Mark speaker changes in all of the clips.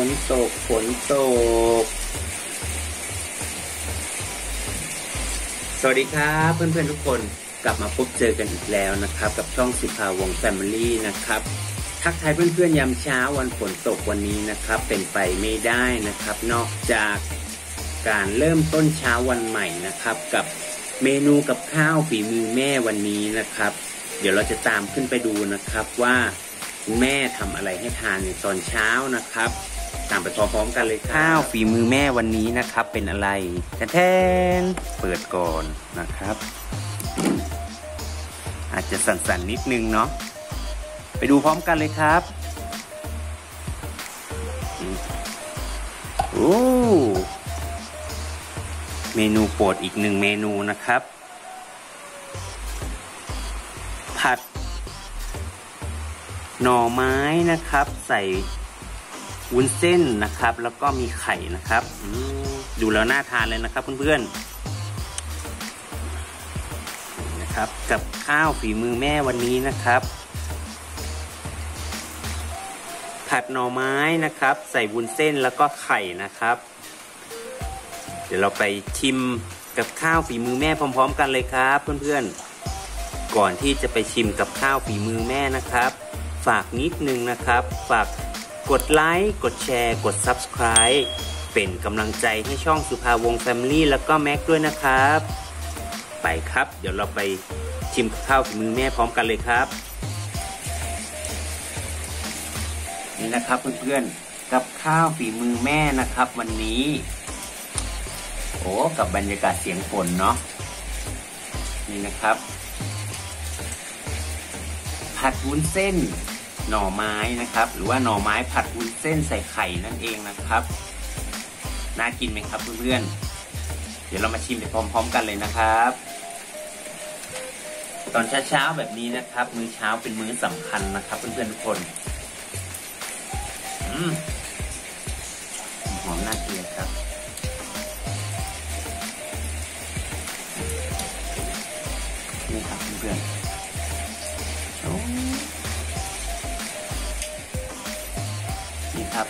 Speaker 1: นตกฝนตกสวัสดีครับเพื่อนๆทุกคนกลับมาพบเจอกันอีกแล้วนะครับกับช่องสุภาวงศ์แฟมิลี่นะครับทักทายเพื่อนๆยามเช้าวันฝนตกวันนี้นะครับเป็นไปไม่ได้นะครับนอกจากการเริ่มต้นเช้าวันใหม่นะครับกับเมนูกับข้าวฝีมือแม่วันนี้นะครับเดี๋ยวเราจะตามขึ้นไปดูนะครับว่าแม่ทำอะไรให้ทานในตอนเช้านะครับตามไปพร้อมๆกันเลยข้าวฝีมือแม่วันนี้นะครับเป็นอะไรแทนเปิดก่อนนะครับอาจจะสั่นๆนิดนึงเนาะไปดูพร้อมกันเลยครับโอ้เมนูโปรดอีกหนึ่งเมนูนะครับผัดหน่อไม้นะครับใส่วุ้นเส้นนะครับแล้วก็มีไข่นะครับดูแล้วน่าทานเลยนะครับเพื่อนๆนะครับกับข้าวฝีมือแม่วันนี้นะครับผัดหน่อไม้นะครับใส่วุ้นเส้นแล้วก็ไข่นะครับเดี๋ยวเราไปชิมกับข้าวฝีมือแม่พร้อมๆกันเลยครับเพื่อนๆก่อนที่จะไปชิมกับข้าวฝีมือแม่นะครับฝากนิดนึงนะครับฝากกดไลค์กดแชร์กด Subscribe เป็นกำลังใจให้ช่องสุภาวงศ์แฟมิลี่แล้วก็แม็กด้วยนะครับไปครับเดี๋ยวเราไปชิมกับข้าวฝีมือแม่พร้อมกันเลยครับนี่นะครับเพื่อนๆกับข้าวฝีมือแม่นะครับวันนี้โอ้กับบรรยากาศเสียงฝนเนาะนี่นะครับผัดวุ้นเส้นหน่อไม้นะครับหรือว่าหน่อไม้ผัดวุ้นเส้นใส่ไข่นั่นเองนะครับน่ากินไหมครับเพื่อนๆเดี๋ยวเรามาชิมไปพร้อมๆกันเลยนะครับตอนเช้าๆแบบนี้นะครับมื้อเช้าเป็นมื้อสำคัญนะครับเพื่อนๆทุกคนหอมน่ากินครับนี่ครับเพื่อนๆนี่ครับ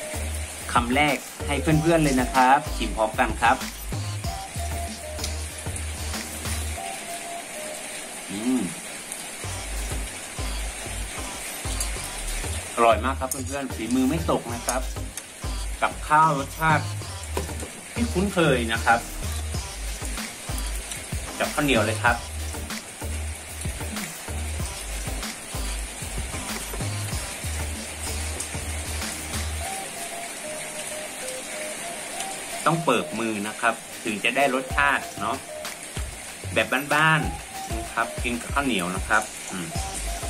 Speaker 1: คำแรกให้เพื่อนๆเลยนะครับชิมพร้อมกันครับอร่อยมากครับเพื่อนๆฝีมือไม่ตกนะครับกับข้าวรสชาติที่คุ้นเคยนะครับกับข้าวเหนียวเลยครับต้องเปิดมือนะครับถึงจะได้รสชาติเนาะแบบบ้านๆนะครับกินกับข้าวเหนียวนะครับ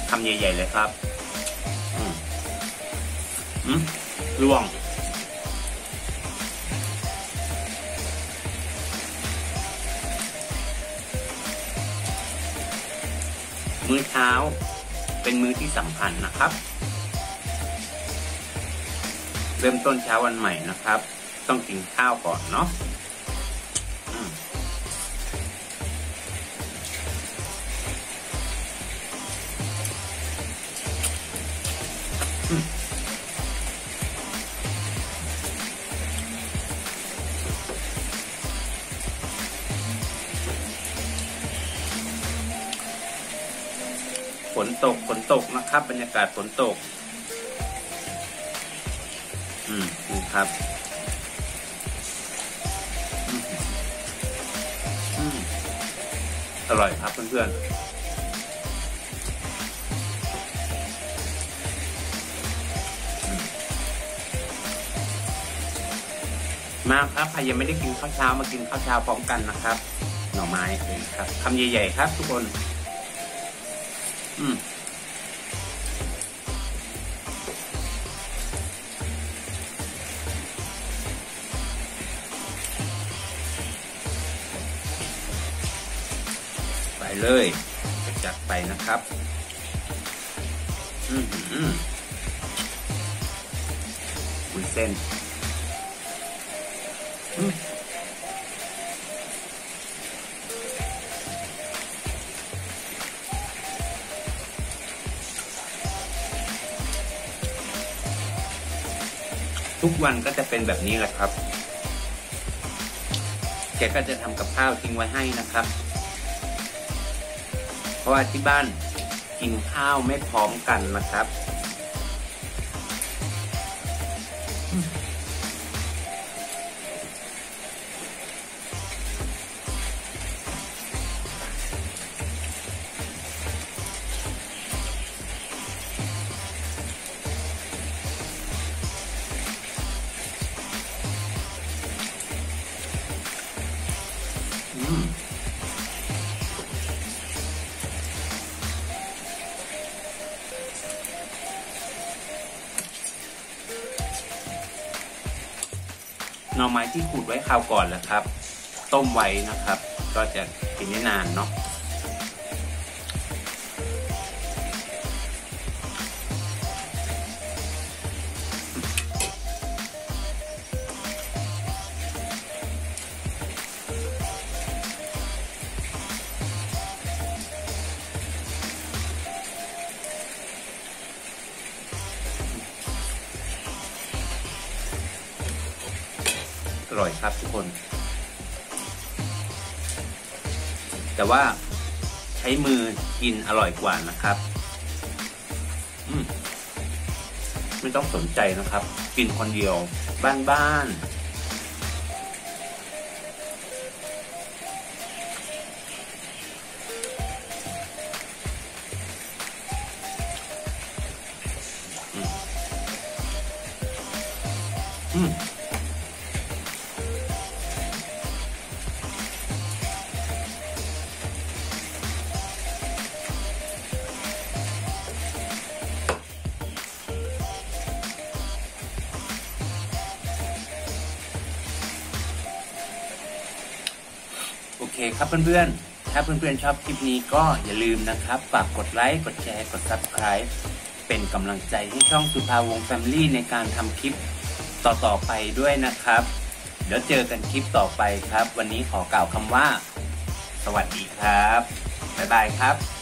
Speaker 1: คำใหญ่ๆเลยครับร่วงมื้อเช้าเป็นมื้อที่สำคัญนะครับเริ่มต้นเช้าวันใหม่นะครับต้องกินข้าวก่อนเนาะฝนตกนะครับบรรยากาศฝนตกนี่ครับอร่อยครับเพื่อนๆมาครับใครยังไม่ได้กินข้าวเช้ามากินข้าวเช้าพร้อมกันนะครับหน่อไม้เองครับคำใหญ่ๆครับทุกคนไปเลยจัดไปนะครับวุ้นเส้น ทุกวันก็จะเป็นแบบนี้แหละครับแกก็จะทำกับข้าวทิ้งไว้ให้นะครับ เพราะว่าที่บ้านกินข้าวไม่พร้อมกันนะครับหน่อไม้ที่ขูดไว้คราวก่อนแหละครับต้มไว้นะครับก็จะกินได้นานเนาะอร่อยครับทุกคนแต่ว่าใช้มือกินอร่อยกว่านะครับไม่ต้องสนใจนะครับกินคนเดียวบ้านโอเคครับเพื่อนๆถ้าเพื่อนๆชอบคลิปนี้ก็อย่าลืมนะครับฝากกดไลค์กดแชร์กด Subscribe เป็นกำลังใจให้ช่องสุภาวงศ์แฟมิลี่ในการทำคลิปต่อไปด้วยนะครับเดี๋ยวเจอกันคลิปต่อไปครับวันนี้ขอกล่าวคำว่าสวัสดีครับบ๊ายบายครับ